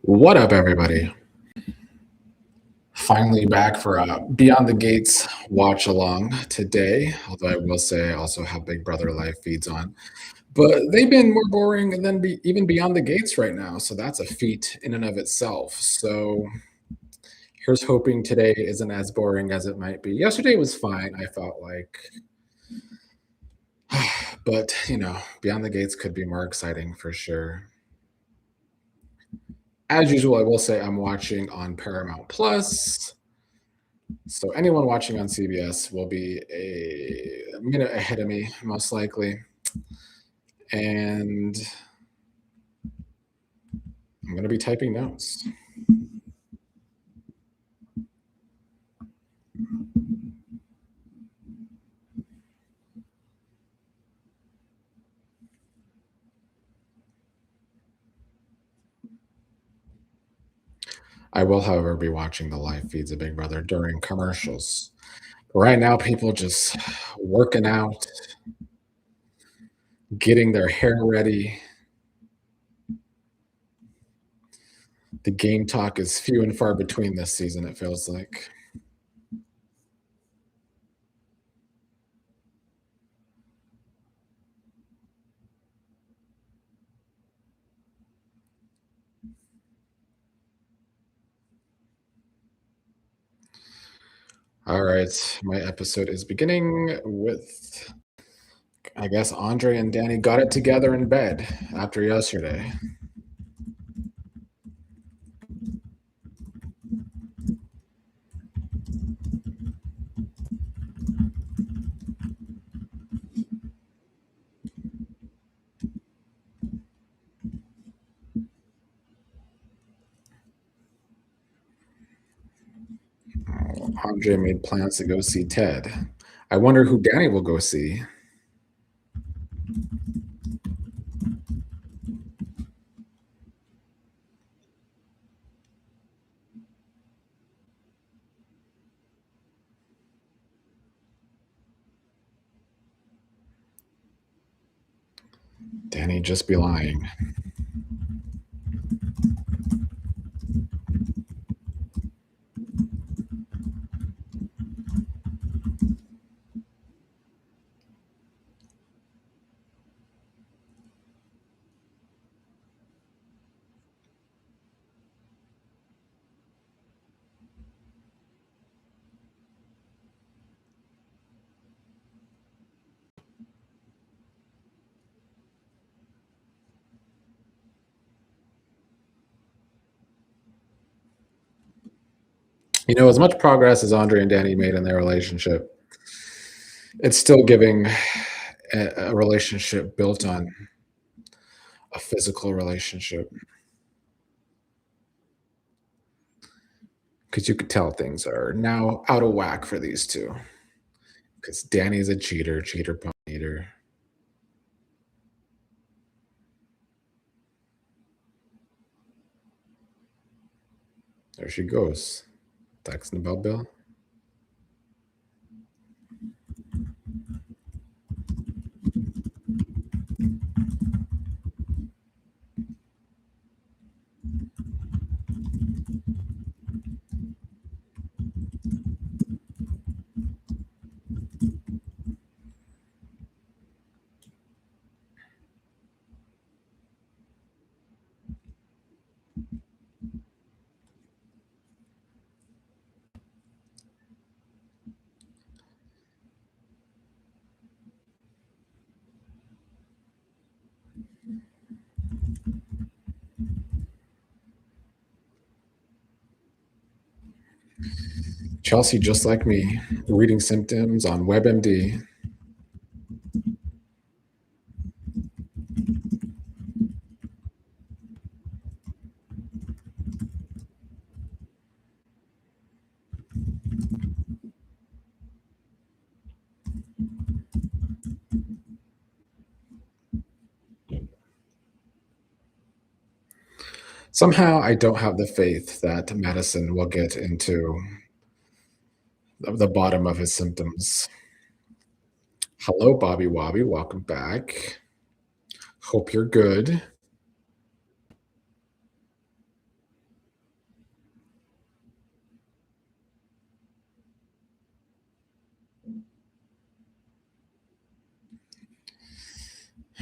What up, everybody? Finally back for a Beyond the Gates watch along today. Although I will say I also have Big Brother live feeds on, but they've been more boring than even Beyond the Gates right now. So that's a feat in and of itself. So here's hoping today isn't as boring as it might be. Yesterday was fine. I felt like, but Beyond the Gates could be more exciting for sure. As usual, I will say I'm watching on Paramount Plus. So anyone watching on CBS will be a minute ahead of me, most likely. And I'm going to be typing notes. I will, however, be watching the live feeds of Big Brother during commercials. Right now, people just working out, getting their hair ready. The game talk is few and far between this season, it feels like. All right, my episode is beginning with, I guess, Andre and Danny got it together in bed after yesterday. Andre made plans to go see Ted. I wonder who Danny will go see. Danny just be lying. As much progress as Andre and Danny made in their relationship, it's still giving a relationship built on a physical relationship. Because you could tell things are now out of whack for these two. Because Danny's a cheater, cheater, pony eater. There she goes. Texting about Bill. Chelsea, just like me, reading symptoms on WebMD. Somehow, I don't have the faith that Madison will get into the bottom of his symptoms. Hello, Bobby Wobby. Welcome back. Hope you're good.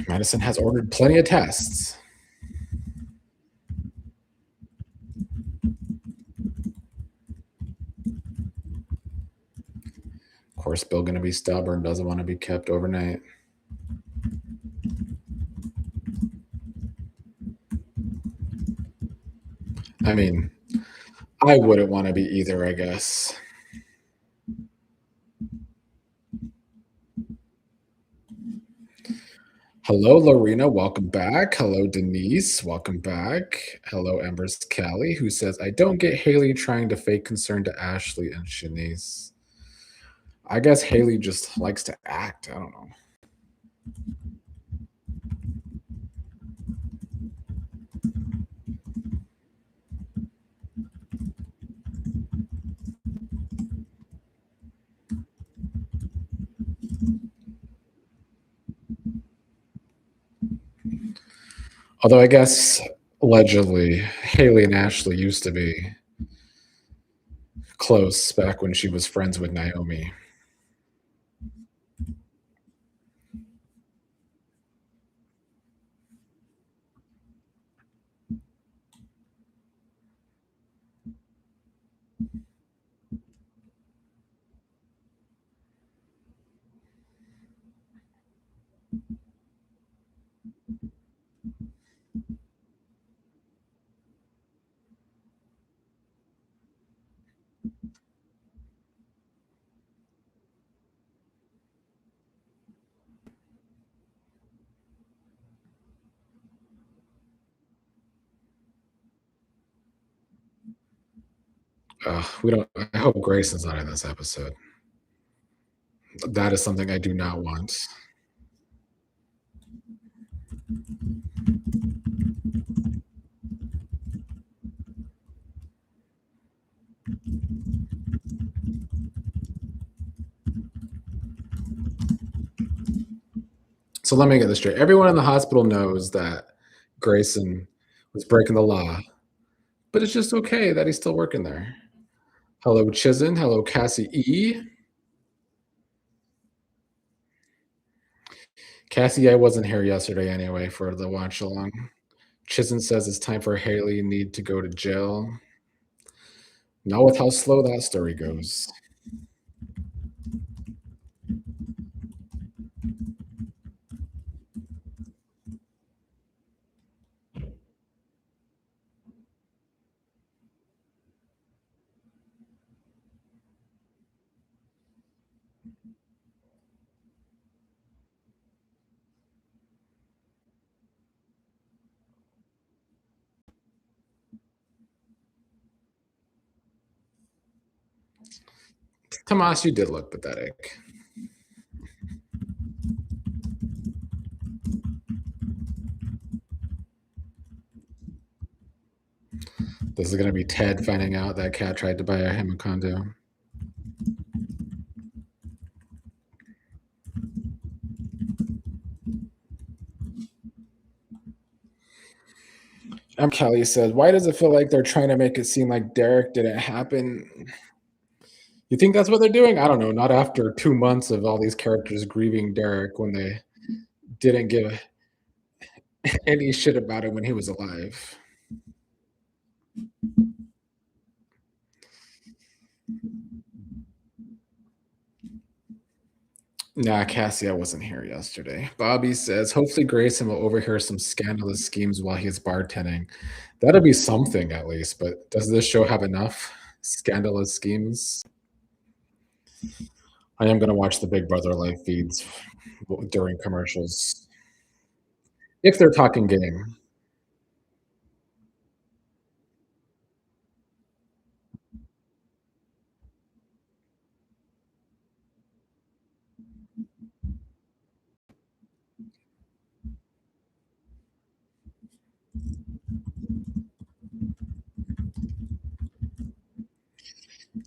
Medicine has ordered plenty of tests. Of course, Bill going to be stubborn, doesn't want to be kept overnight. I mean, I wouldn't want to be either, I guess. Hello, Lorena. Welcome back. Hello, Denise. Welcome back. Hello, Ember's Callie, who says, I don't get Haley trying to fake concern to Ashley and Shanice. I guess Haley just likes to act. I don't know. Although I guess allegedly Haley and Ashley used to be close back when she was friends with Naomi. We don't. I hope Grayson's not in this episode. That is something I do not want. So let me get this straight. Everyone in the hospital knows that Grayson was breaking the law, but it's just okay that he's still working there. Hello, Chizen. Hello, Cassie E. Cassie, I wasn't here yesterday anyway for the watch along. Chizen says it's time for Haley need to go to jail. Not with how slow that story goes. Tomas, you did look pathetic. This is going to be Ted finding out that Kat tried to buy him a condo. Kelly said, why does it feel like they're trying to make it seem like Derek didn't happen? You think that's what they're doing? I don't know. Not after 2 months of all these characters grieving Derek when they didn't give any shit about it when he was alive. Nah, Cassie, I wasn't here yesterday. Bobby says, hopefully Grayson will overhear some scandalous schemes while he's bartending. That'll be something at least, but does this show have enough scandalous schemes? I am going to watch the Big Brother live feeds during commercials. If they're talking game.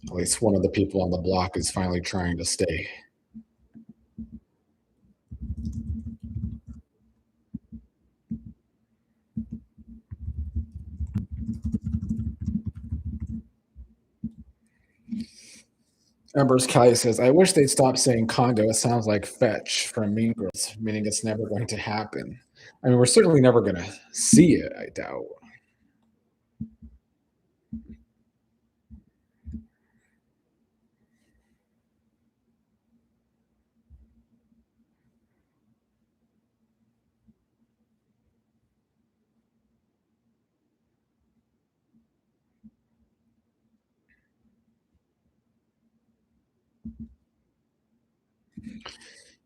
At least one of the people on the block is finally trying to stay. Embers Kelly says, I wish they'd stop saying Congo. It sounds like fetch from Mean Girls, meaning it's never going to happen. I mean, we're certainly never going to see it, I doubt.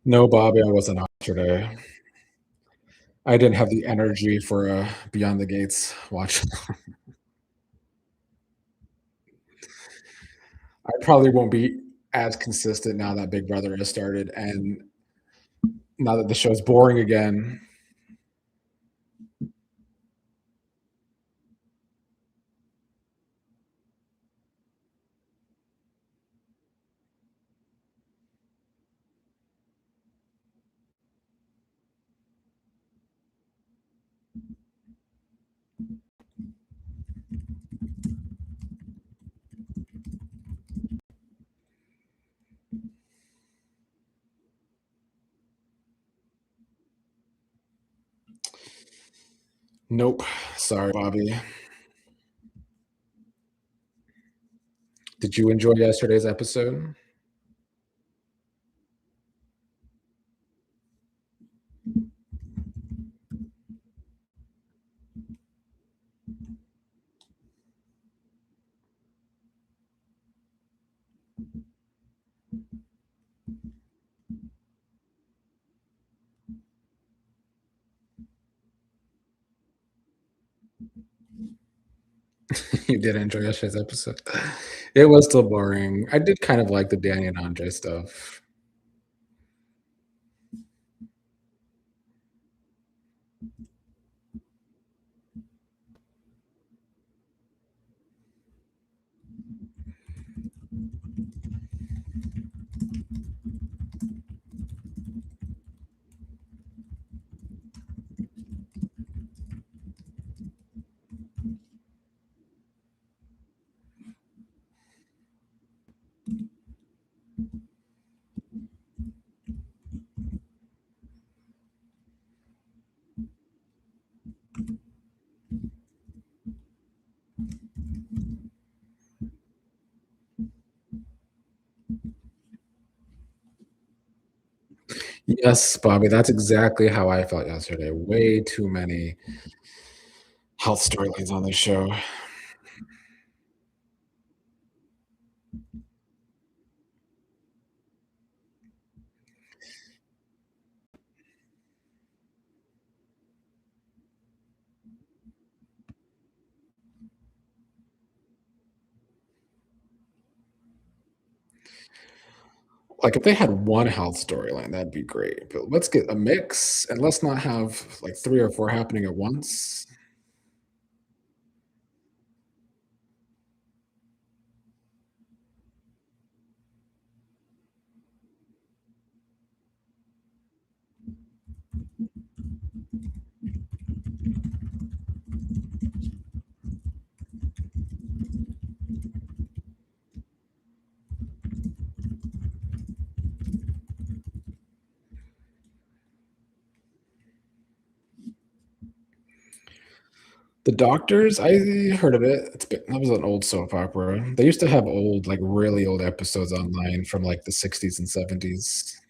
No, Bobby, I wasn't on yesterday. I didn't have the energy for a Beyond the Gates watch. I probably won't be as consistent now that Big Brother has started and now that the show's boring again. Nope. Sorry, Bobby. Did you enjoy yesterday's episode? You did enjoy yesterday's episode? It was still boring. I did kind of like the Danny and Andre stuff. Yes, Bobby, that's exactly how I felt yesterday. Way too many health storylines on this show. Like, if they had one health storyline, that'd be great, but let's get a mix, and let's not have, like, 3 or 4 happening at once. The Doctors, I heard of it. That was an old soap opera. They used to have old, like, really old episodes online from, like, the '60s and '70s.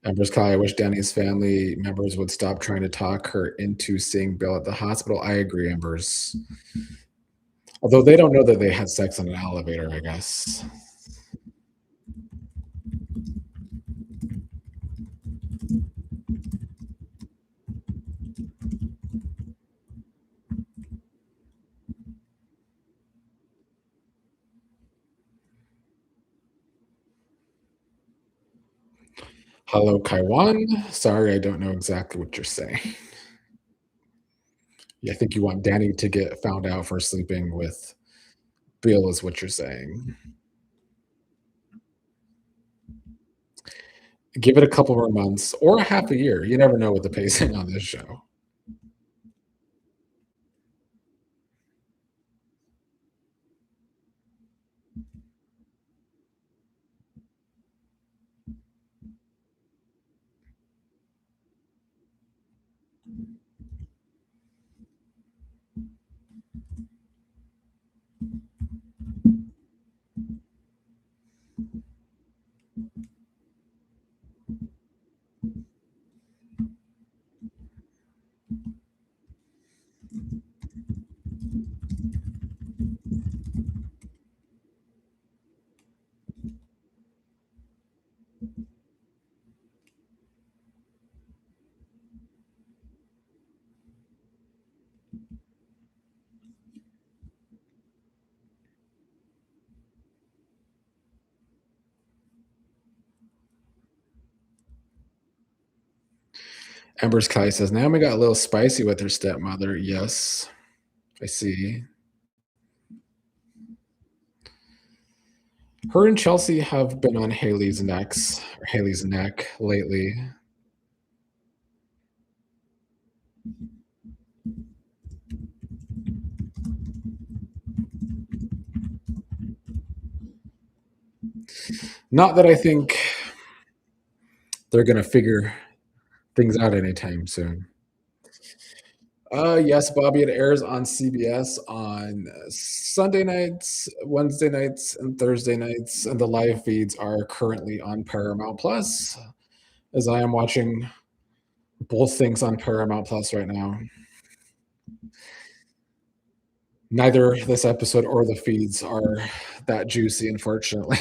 Empress Kai, I wish Danny's family members would stop trying to talk her into seeing Bill at the hospital. I agree, Embers. Although they don't know that they had sex in an elevator, I guess. Hello, Kaiwan. Sorry, I don't know exactly what you're saying. Yeah, I think you want Danny to get found out for sleeping with Bill is what you're saying. Give it a couple more months or a half a year. You never know with the pacing on this show. Ember's Kai says, Naomi got a little spicy with her stepmother. Yes, I see. Her and Chelsea have been on Haley's neck lately. Not that I think they're gonna figure things out anytime soon. Yes, Bobby, it airs on CBS on Sunday nights, Wednesday nights, and Thursday nights, and the live feeds are currently on Paramount Plus, as I am watching both things on Paramount Plus right now. Neither this episode or the feeds are that juicy, unfortunately.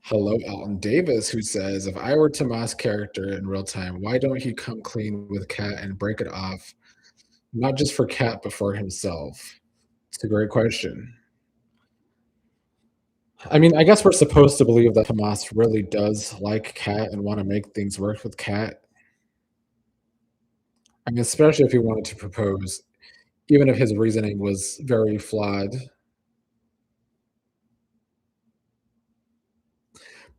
Hello, Alton Davis, who says, if I were Tomas' character in real time, why don't he come clean with Kat and break it off? Not just for Kat, but for himself. It's a great question. I mean, I guess we're supposed to believe that Tomas really does like Kat and want to make things work with Kat. I mean, especially if he wanted to propose, even if his reasoning was very flawed.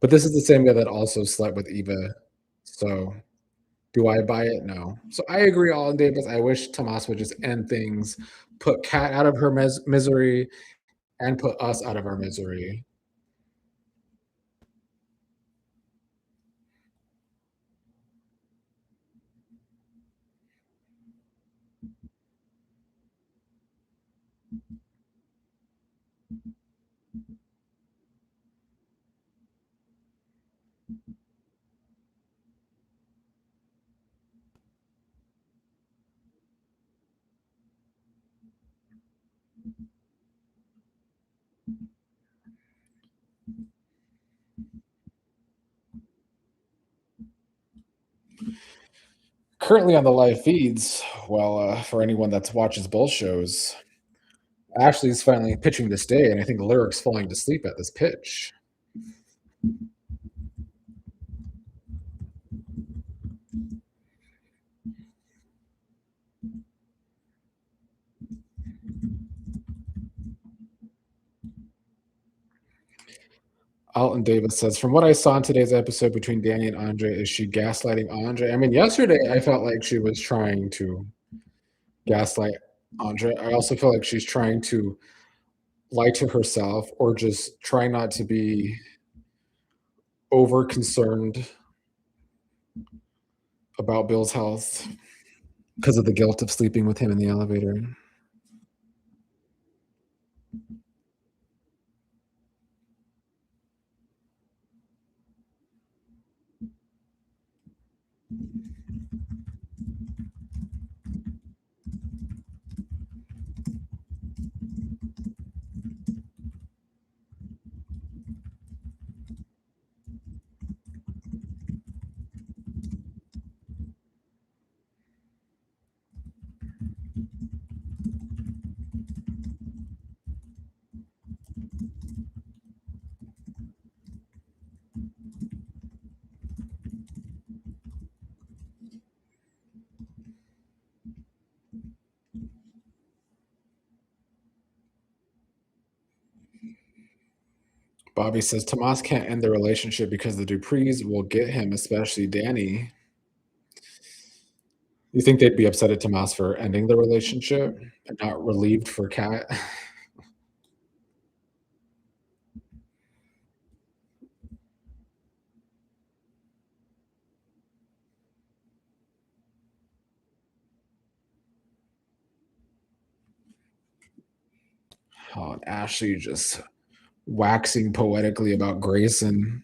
But this is the same guy that also slept with Eva. So do I buy it? No. So I agree, Alden Davis. I wish Tomas would just end things, put Kat out of her misery, and put us out of our misery. Currently on the live feeds, well, for anyone that watches both shows, Ashley's finally pitching this day, and I think Lyric's falling to sleep at this pitch. Alton Davis says, from what I saw in today's episode between Danny and Andre, is she gaslighting Andre? I mean, yesterday I felt like she was trying to gaslight Andre. I also feel like she's trying to lie to herself or just try not to be over concerned about Bill's health because of the guilt of sleeping with him in the elevator. Bobby says Tomas can't end the relationship because the Duprees will get him, especially Danny. You think they'd be upset at Tomas for ending the relationship and not relieved for Kat? Oh, and Ashley just waxing poetically about Grayson.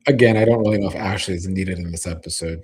Again, I don't really know if Ashley is needed in this episode.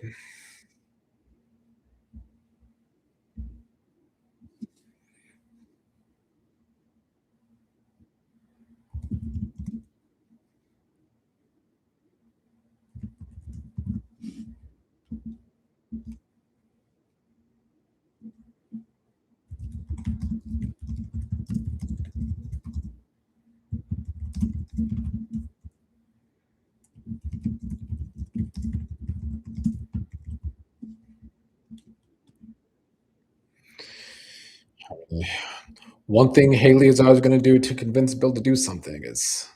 One thing Haley is always going to do to convince Bill to do something is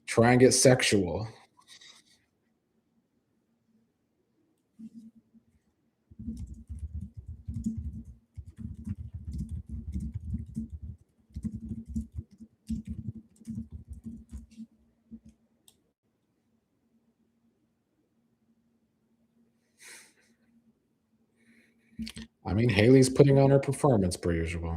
try and get sexual. I mean, Haley's putting on her performance per usual.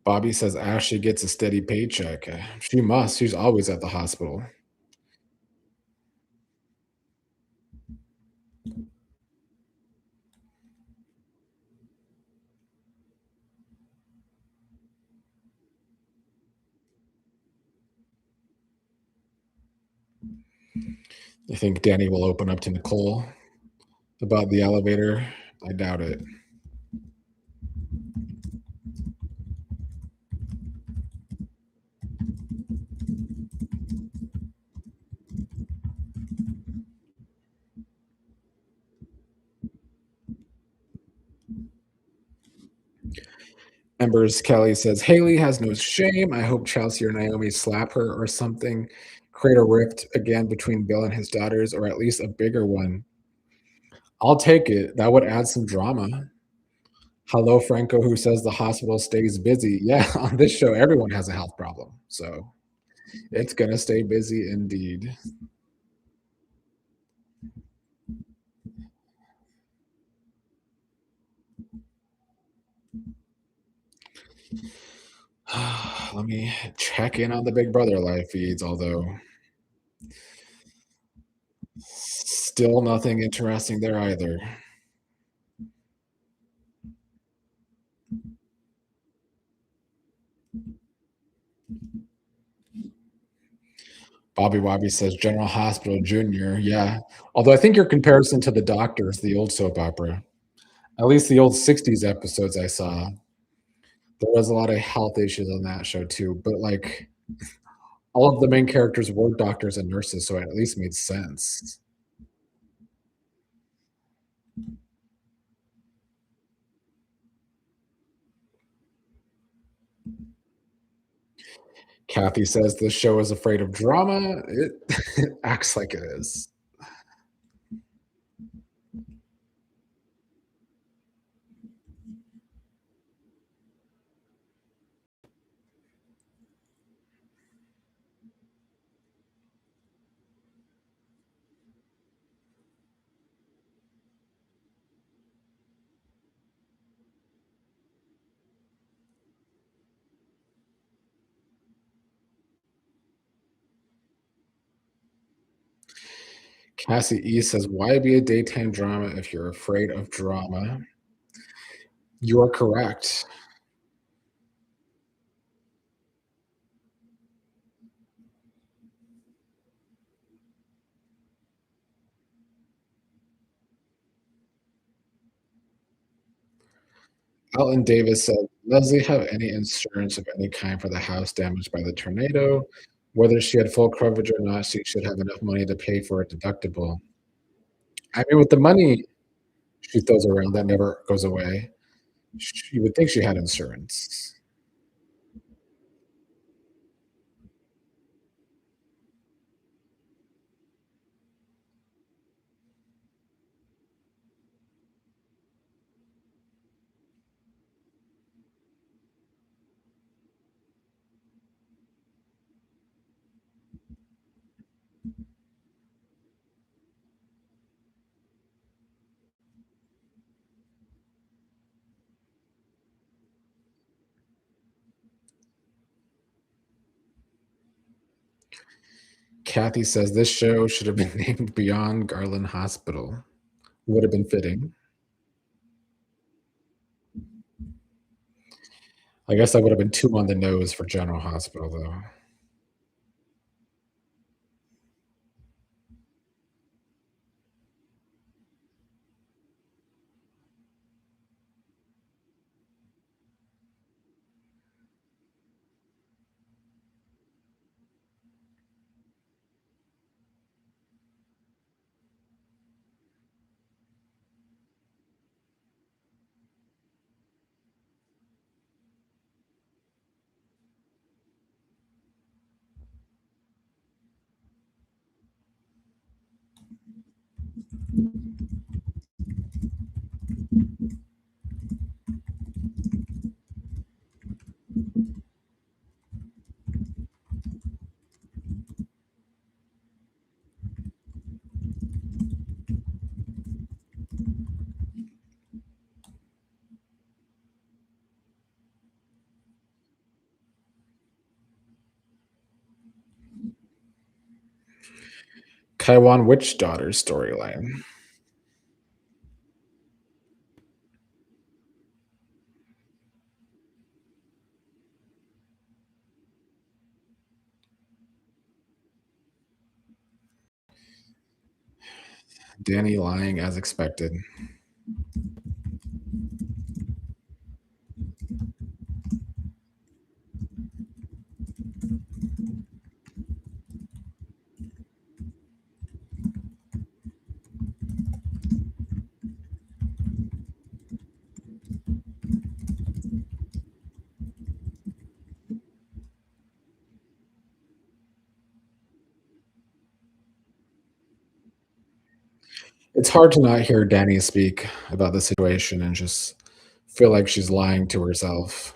Bobby says Ashley gets a steady paycheck. She must. She's always at the hospital. I think Danny will open up to Nicole about the elevator. I doubt it. Embers Kelly says Haley has no shame. I hope Chelsea or Naomi slap her or something. Create a rift again between Bill and his daughters, or at least a bigger one. I'll take it. That would add some drama. Hello, Franco, who says the hospital stays busy. Yeah, on this show, everyone has a health problem. So it's going to stay busy indeed. Let me check in on the Big Brother live feeds, although still nothing interesting there either. Bobby Wobby says General Hospital Junior. Yeah. Although I think your comparison to the doctors, the old soap opera, at least the old 60s episodes I saw, there was a lot of health issues on that show too. But like all of the main characters were doctors and nurses, so it at least made sense. Kathy says the show is afraid of drama. It, it acts like it is. Cassie E says, "Why be a daytime drama if you're afraid of drama?" You are correct. Alton Davis said, "Leslie have any insurance of any kind for the house damaged by the tornado? Whether she had full coverage or not, she should have enough money to pay for a deductible." I mean, with the money she throws around that never goes away, you would think she had insurance. Kathy says, "This show should have been named Beyond Garland Hospital. Would have been fitting." I guess that would have been too on the nose for General Hospital, though. Kaiwan Witch Daughter's storyline. Danny lying as expected. It's hard to not hear Danny speak about the situation and just feel like she's lying to herself.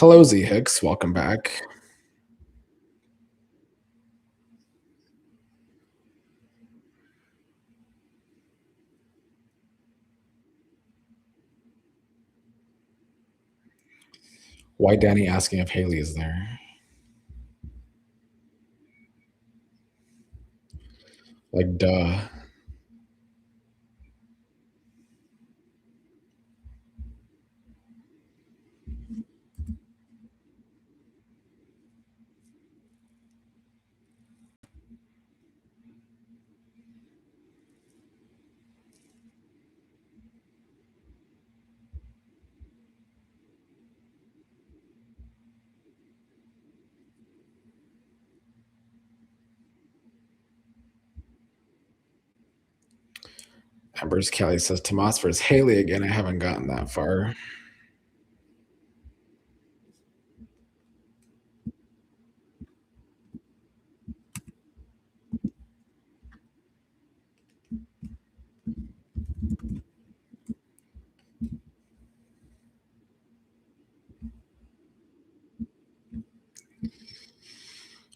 Hello, Z Hicks. Welcome back. Why Danny asking if Haley is there? Like, duh. Embers Kelly says Tomas versus Haley again. I haven't gotten that far.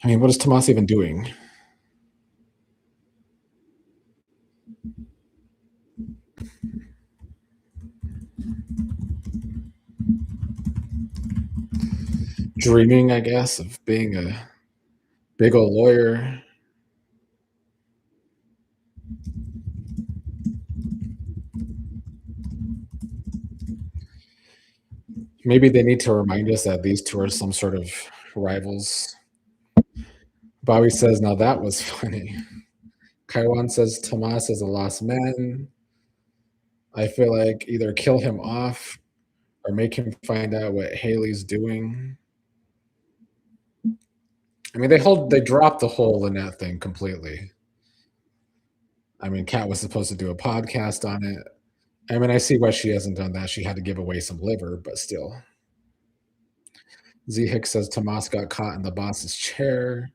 I mean, what is Tomas even doing? Dreaming, I guess, of being a big old lawyer. Maybe they need to remind us that these two are some sort of rivals. Bobby says, now that was funny. Kaiwan says Tomas is a lost man. I feel like either kill him off or make him find out what Haley's doing. I mean, they dropped the whole Lynette thing completely. I mean, Kat was supposed to do a podcast on it. I mean, I see why she hasn't done that. She had to give away some liver, but still. Z Hicks says Tomas got caught in the boss's chair.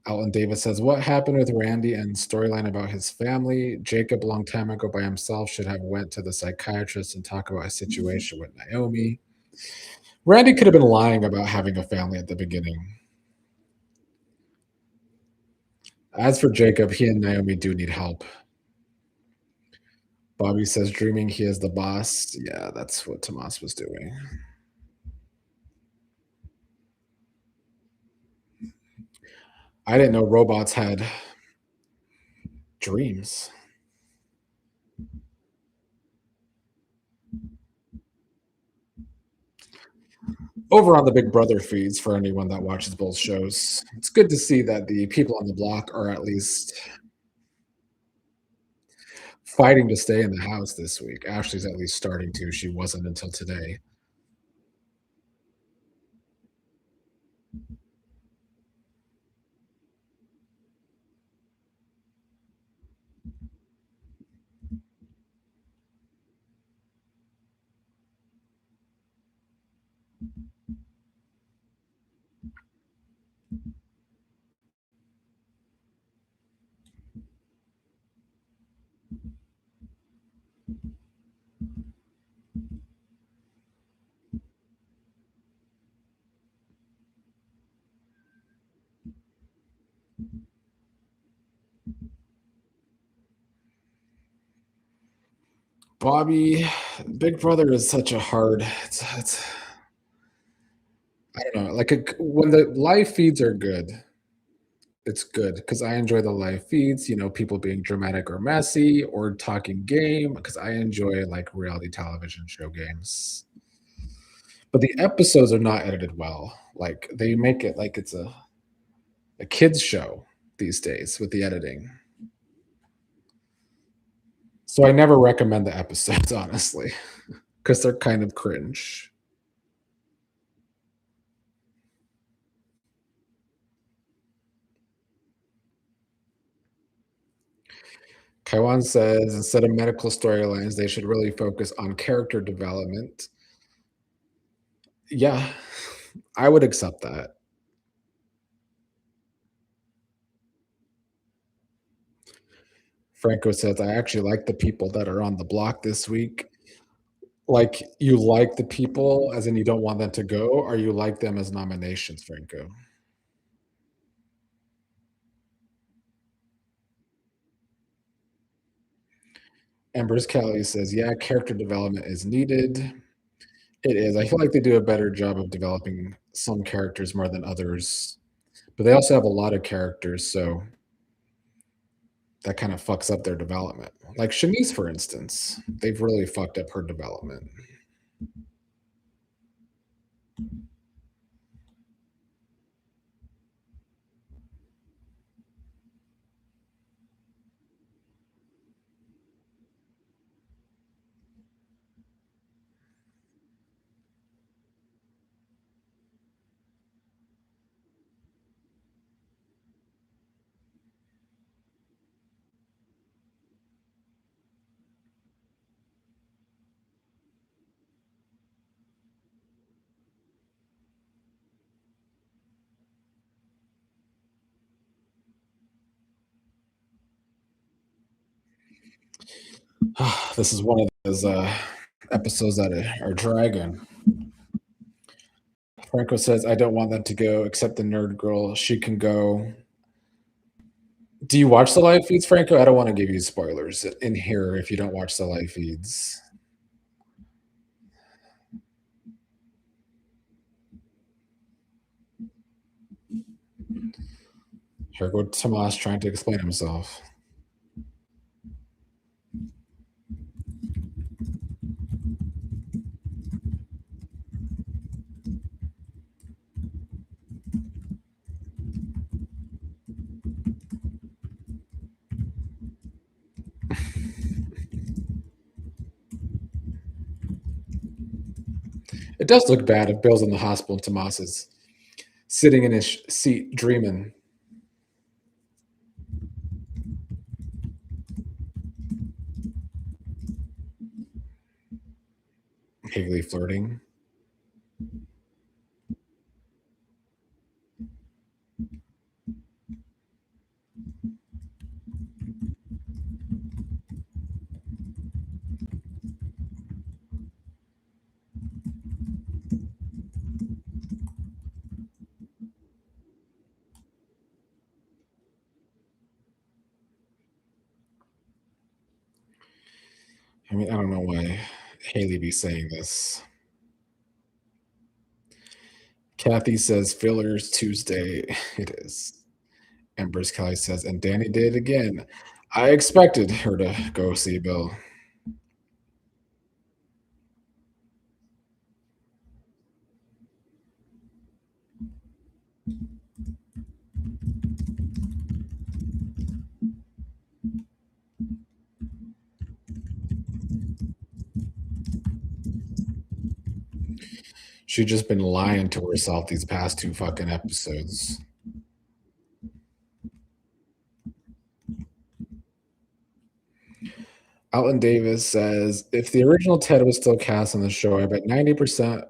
Alton Davis says, what happened with Randy and storyline about his family? Jacob, a long time ago by himself, should have went to the psychiatrist and talk about his situation with Naomi. Randy could have been lying about having a family at the beginning. As for Jacob, he and Naomi do need help. Bobby says, dreaming he is the boss. Yeah, that's what Tomas was doing. I didn't know robots had dreams. Over on the Big Brother feeds for anyone that watches both shows. It's good to see that the people on the block are at least fighting to stay in the house this week. Ashley's at least starting to. She wasn't until today. Bobby, Big Brother is such a hard. It's I don't know. Like when the live feeds are good, it's good because I enjoy the live feeds. You know, people being dramatic or messy or talking game because I enjoy like reality television show games. But the episodes are not edited well. Like they make it like it's a kids show these days with the editing. So I never recommend the episodes honestly because they're kind of cringe. Kaiwan says instead of medical storylines, they should really focus on character development. Yeah, I would accept that. Franco says, I actually like the people that are on the block this week. Like, you like the people, as in you don't want them to go, or you like them as nominations, Franco? Embers Kelly says, yeah, character development is needed. It is. I feel like they do a better job of developing some characters more than others, but they also have a lot of characters, so that kind of fucks up their development. Like Shanice, for instance, they've really fucked up her development. This is one of those episodes that are dragging. Franco says, I don't want them to go except the nerd girl. She can go. Do you watch the live feeds, Franco? I don't want to give you spoilers in here if you don't watch the live feeds. Here go Tomas trying to explain himself. It does look bad if Bill's in the hospital and Tomas is sitting in his seat dreaming. Haley flirting. I mean, I don't know why Haley be saying this. Kathy says fillers Tuesday. It is. Embers Kelly says, and Danny did it again. I expected her to go see Bill. She's just been lying to herself these past two fucking episodes. Alton Davis says, if the original Ted was still cast on the show, I bet 90%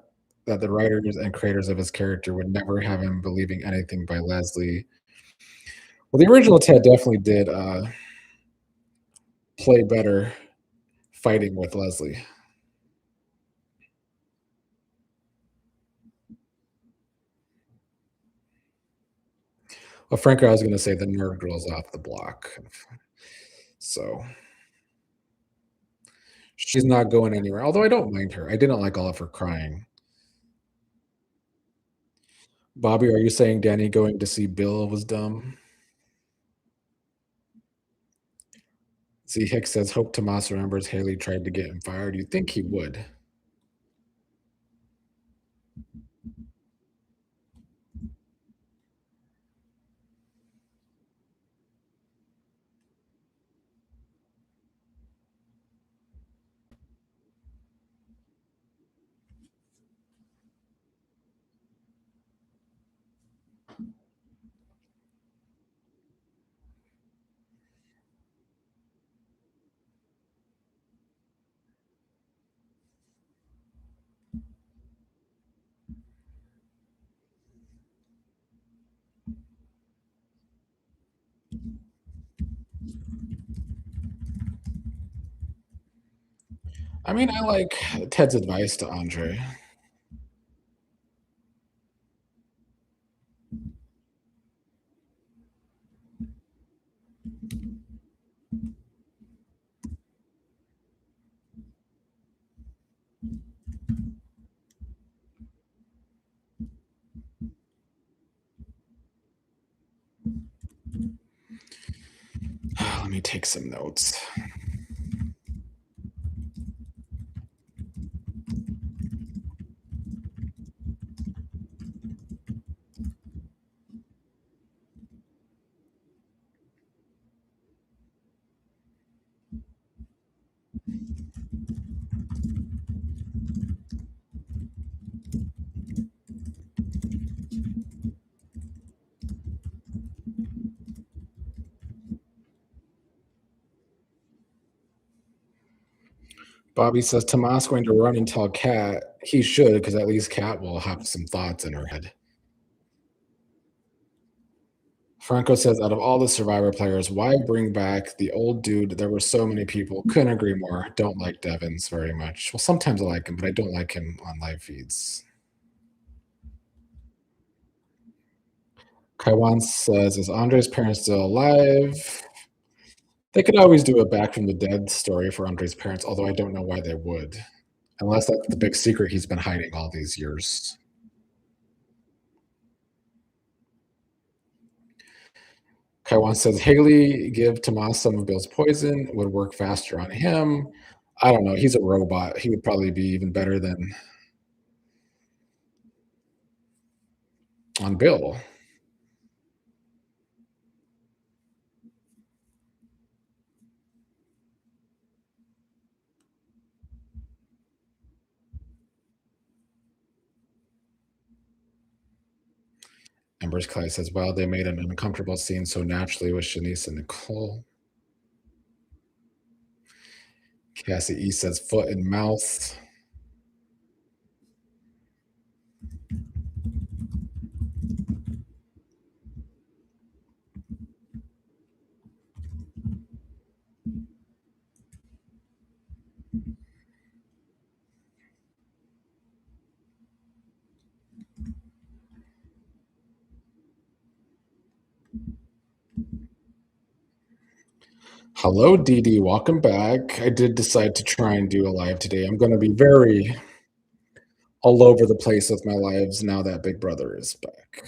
that the writers and creators of his character would never have him believing anything by Leslie. Well, the original Ted definitely did play better fighting with Leslie. Well, Franco, I was going to say the nerd girl's off the block. So she's not going anywhere. Although I don't mind her. I didn't like all of her crying. Bobby, are you saying Danny going to see Bill was dumb? Z Hicks says, hope Tomas remembers Haley tried to get him fired. You'd think he would. I mean, I like Ted's advice to Andre. Let me take some notes. Bobby says Tomas going to run and tell Kat he should, because at least Kat will have some thoughts in her head. Franco says, out of all the Survivor players, why bring back the old dude? There were so many people. Couldn't agree more. Don't like Devins very much. Well, sometimes I like him, but I don't like him on live feeds. Kaiwan says, is Andre's parents still alive? They could always do a back from the dead story for Andre's parents, although I don't know why they would. Unless that's the big secret he's been hiding all these years. Kaiwan says, Haley, give Tomas some of Bill's poison. It would work faster on him. I don't know. He's a robot. He would probably be even better than on Bill. Ember's Clay says, well, they made an uncomfortable scene so naturally with Shanice and Nicole. Cassie E says, foot and mouth. Hello, Dee Dee. Welcome back. I did decide to try and do a live today. I'm going to be very all over the place with my lives now that Big Brother is back.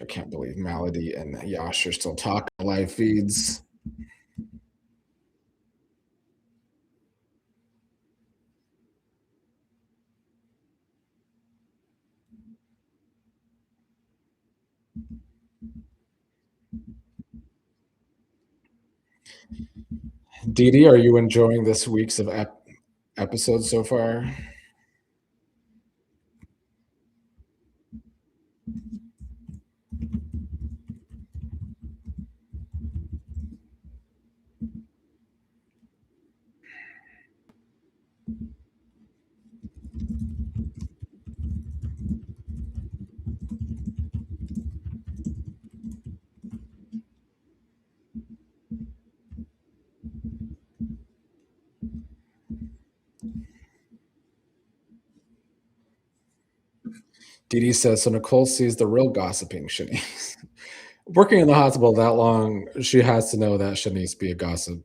I can't believe Malady and Yash are still talking live feeds. Dee Dee, are you enjoying this week's of episodes so far? Dee Dee says, so Nicole sees the real gossiping Shanice. Working in the hospital that long, she has to know that Shanice be a gossip.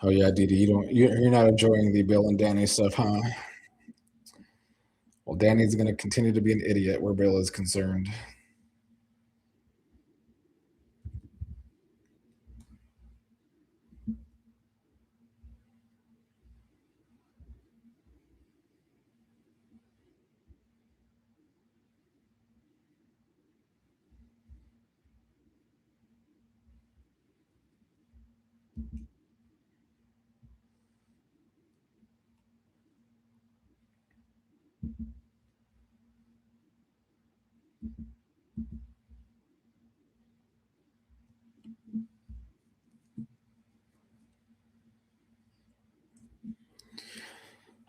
Oh yeah, Dee Dee, you're not enjoying the Bill and Danny stuff, huh? Well, Danny's going to continue to be an idiot where Bill is concerned.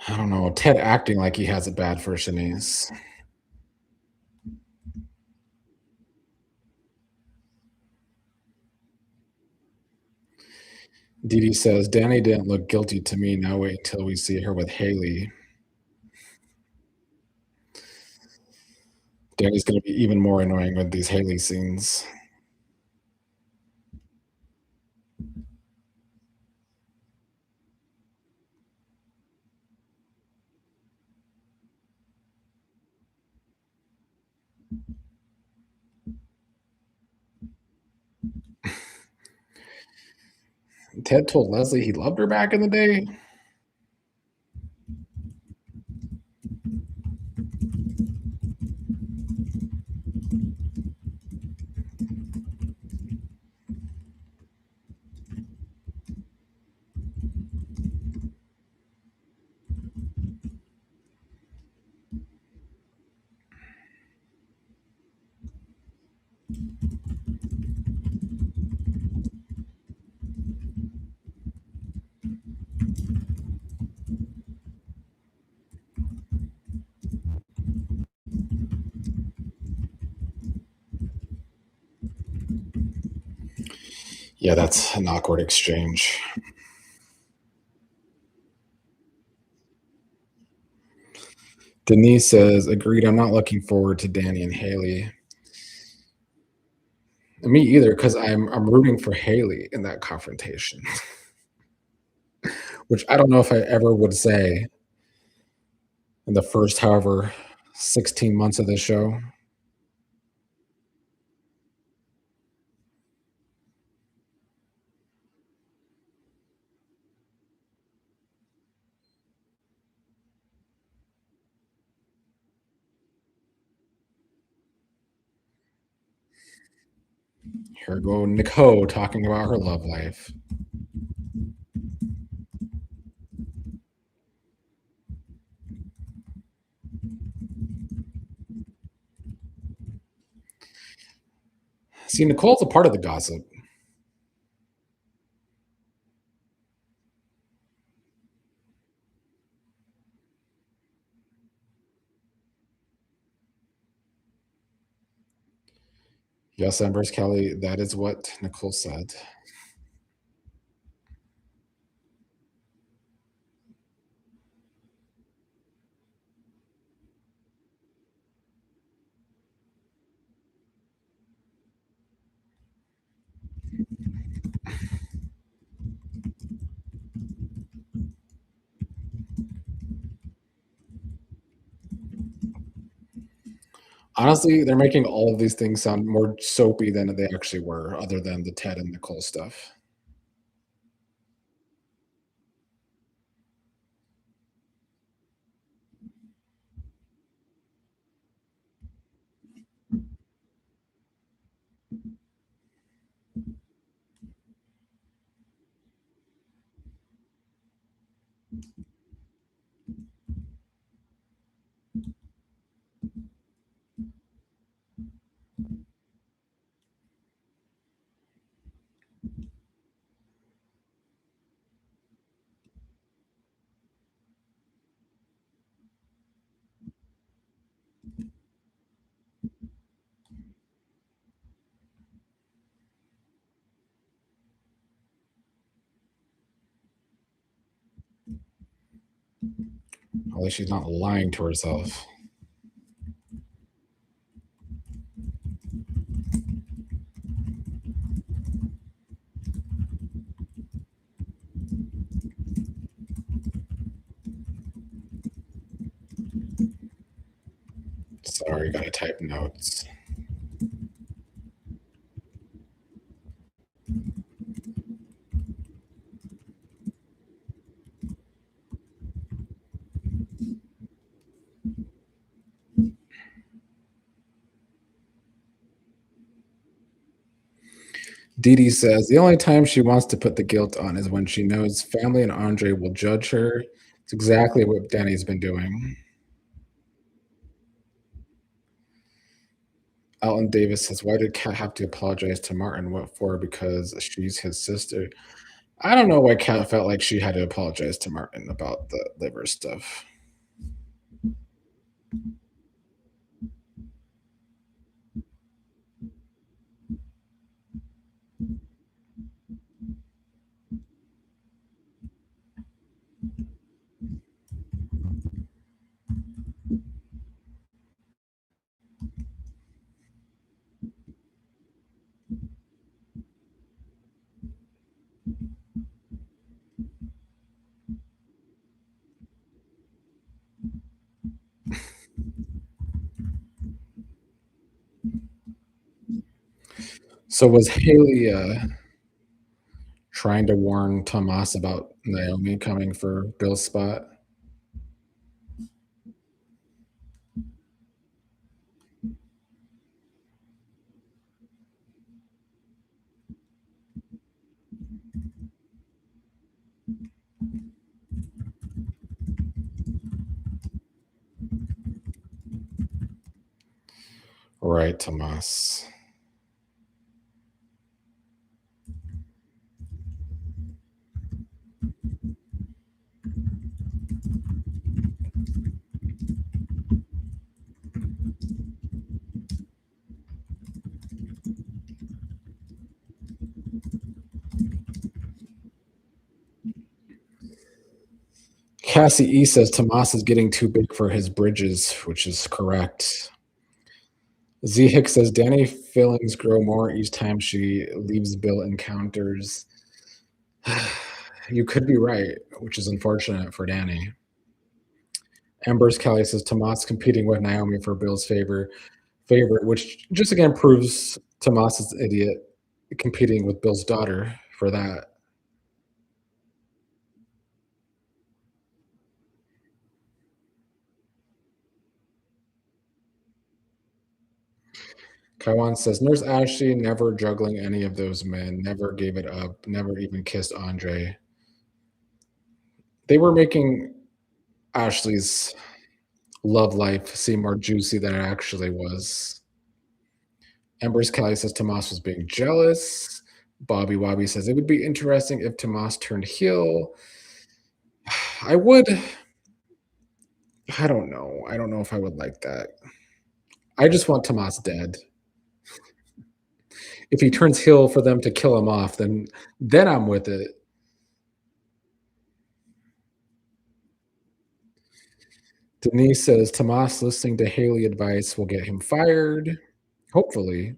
I don't know. Ted acting like he has it bad for Shanice. Dee Dee says, Danny didn't look guilty to me. Now wait until we see her with Haley. Danny's going to be even more annoying with these Haley scenes. Ted told Leslie he loved her back in the day. Yeah, that's an awkward exchange. Denise says, agreed. I'm not looking forward to Danny and Haley. Me either, because I'm rooting for Haley in that confrontation, which I don't know if I ever would say in the first however 16 months of this show. Here go Nicole talking about her love life. See, Nicole's a part of the gossip. Yes, Embers Kelly, that is what Nicole said. Honestly, they're making all of these things sound more soapy than they actually were, other than the Ted and Nicole stuff. At least she's not lying to herself. Sorry, gotta type notes. Dee Dee says the only time she wants to put the guilt on is when she knows family and Andre will judge her. It's exactly what Danny's been doing. Alton Davis says, why did Kat have to apologize to Martin? What for? Because she's his sister. I don't know why Kat felt like she had to apologize to Martin about the liver stuff. So was Haley trying to warn Tomas about Naomi coming for Bill's spot? Right, Tomas. Cassie E says Tomas is getting too big for his bridges, which is correct. Z Hicks says Danny feelings grow more each time she leaves Bill encounters. You could be right, which is unfortunate for Danny. Amber's Kelly says Tomas competing with Naomi for Bill's favorite, which just again proves Tomas is an idiot competing with Bill's daughter for that. Kaiwan says Nurse Ashley never juggling any of those men, never gave it up, never even kissed Andre. They were making Ashley's love life seem more juicy than it actually was. Ember's Kelly says Tomas was being jealous. Bobby Wobby says it would be interesting if Tomas turned heel. I would. I don't know. I don't know if I would like that. I just want Tomas dead. If he turns heel for them to kill him off, then I'm with it. Denise says Tomas listening to Haley advice will get him fired. Hopefully.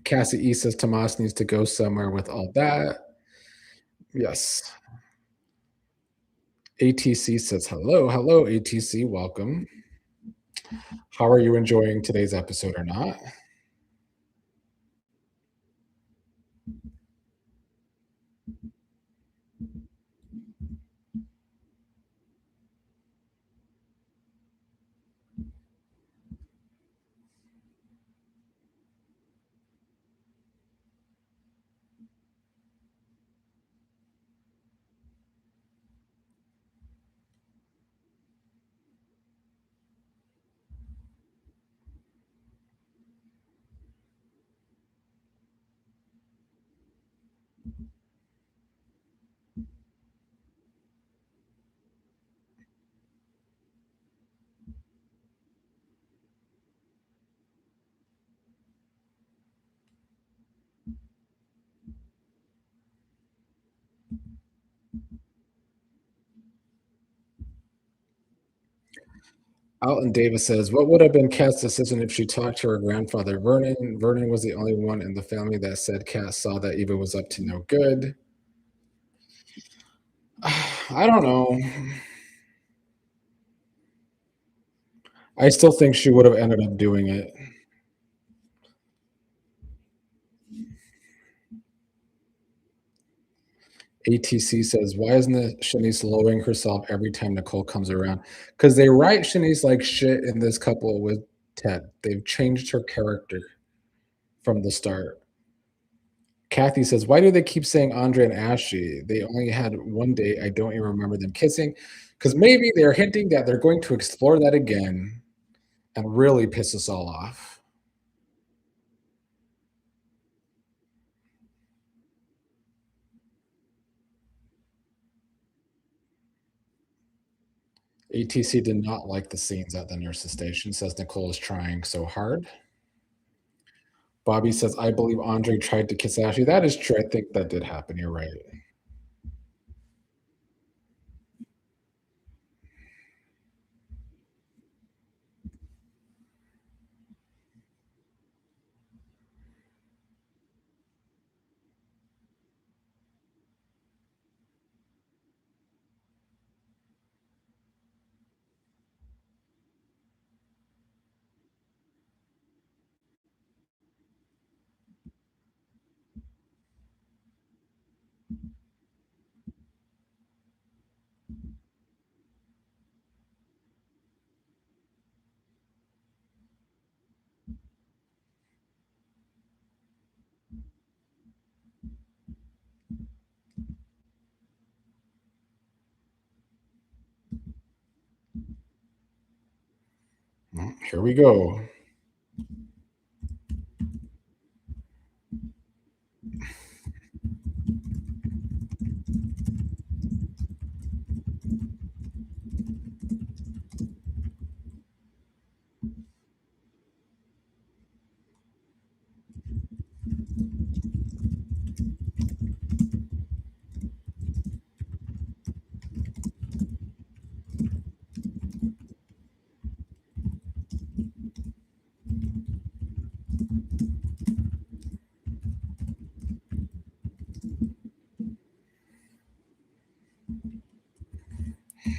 Cassie E says Tomas needs to go somewhere with all that. Yes. ATC says hello. Hello, ATC. Welcome. How are you enjoying today's episode or not? Alton Davis says, what would have been Kat's decision if she talked to her grandfather, Vernon? Vernon was the only one in the family that said Kat saw that Eva was up to no good. I don't know. I still think she would have ended up doing it. ATC says, why isn't Shanice lowering herself every time Nicole comes around? Because they write Shanice like shit in this couple with Ted. They've changed her character from the start. Kathy says, why do they keep saying Andre and Ashley? They only had one date. I don't even remember them kissing. Because maybe they're hinting that they're going to explore that again and really piss us all off. ATC did not like the scenes at the nurse's station, says Nicole is trying so hard. Bobby says, I believe Andre tried to kiss Ashley. That is true. I think that did happen. You're right. Here we go.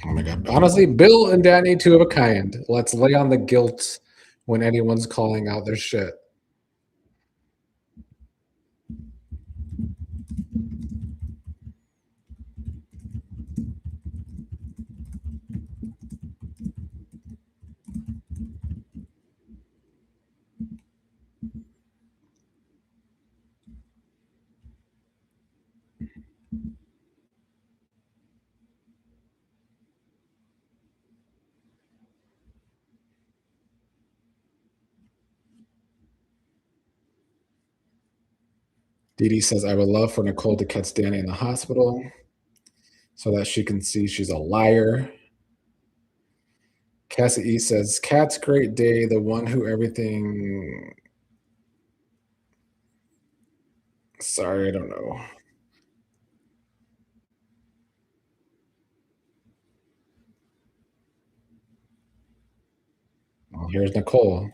Oh my god. Honestly, Bill and Danny, two of a kind. Let's lay on the guilt when anyone's calling out their shit. Dee Dee says, I would love for Nicole to catch Danny in the hospital so that she can see she's a liar. Cassie E says, Cat's great day, the one who everything. Sorry, I don't know. Well, here's Nicole.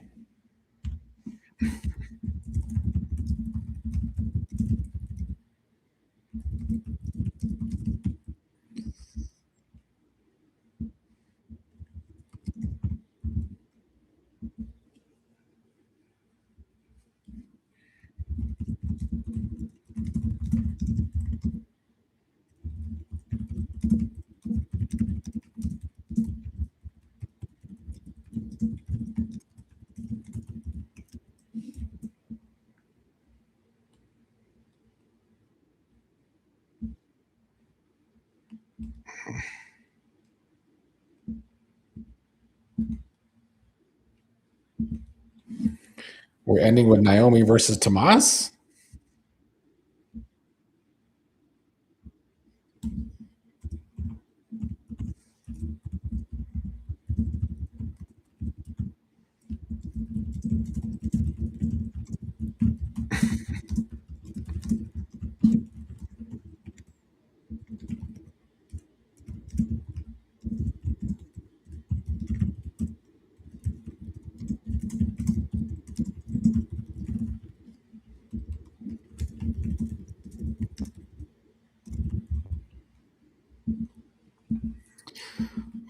We're ending with Naomi versus Tomas.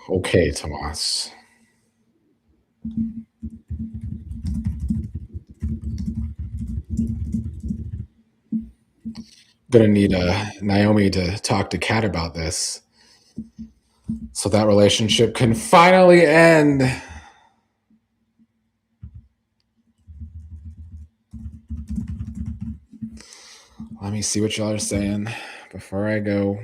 Okay, Tomas. Gonna need Naomi to talk to Kat about this so that relationship can finally end. Let me see what y'all are saying before I go.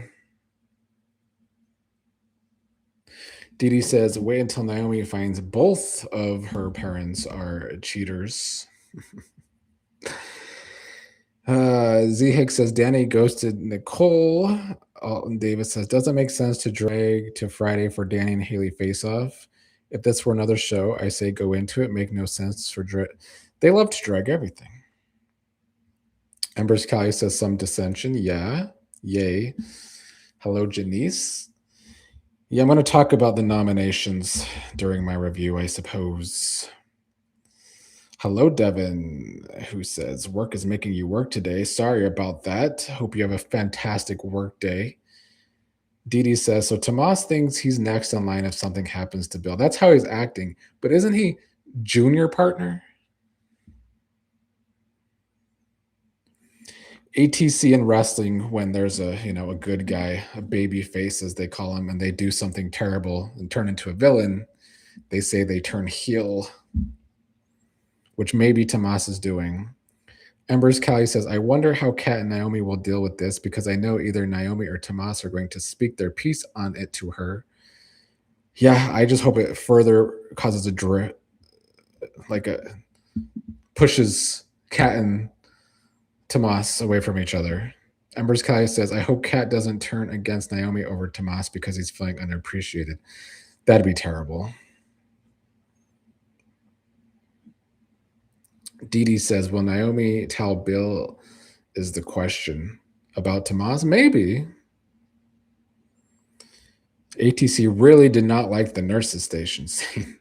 Dee Dee says, wait until Naomi finds both of her parents are cheaters. Z Hicks says, Danny ghosted Nicole. Alton Davis says, doesn't make sense to drag to Friday for Danny and Haley face off. If this were another show, I say go into it. Make no sense for they love to drag everything. Embers Callie says some dissension. Yeah. Yay. Hello, Janice. Yeah, I'm going to talk about the nominations during my review, I suppose. Hello, Devin, who says, work is making you work today. Sorry about that. Hope you have a fantastic work day. Dee Dee says, so Tomas thinks he's next in line if something happens to Bill. That's how he's acting. But isn't he junior partner? ATC in wrestling, when there's a good guy, a baby face as they call him, and they do something terrible and turn into a villain, they say they turn heel, which maybe Tomas is doing. Embers Callie says, I wonder how Kat and Naomi will deal with this because I know either Naomi or Tomas are going to speak their piece on it to her. Yeah, I just hope it further causes a like a pushes Kat and Tomas away from each other. Embers Kai says, I hope Kat doesn't turn against Naomi over Tomas because he's feeling underappreciated. That'd be terrible. Dee Dee says, will Naomi tell Bill is the question about Tomas? Maybe. ATC really did not like the nurses station scene.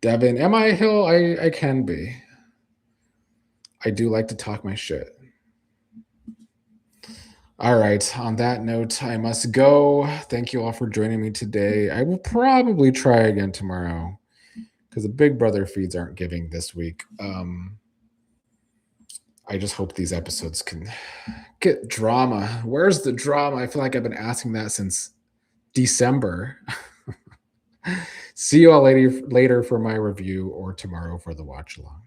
Devin, am I a hill? I can be. I do like to talk my shit. All right. On that note, I must go. Thank you all for joining me today. I will probably try again tomorrow because the Big Brother feeds aren't giving this week. I just hope these episodes can get drama. Where's the drama? I feel like I've been asking that since December. See you all later for my review or tomorrow for the watch along.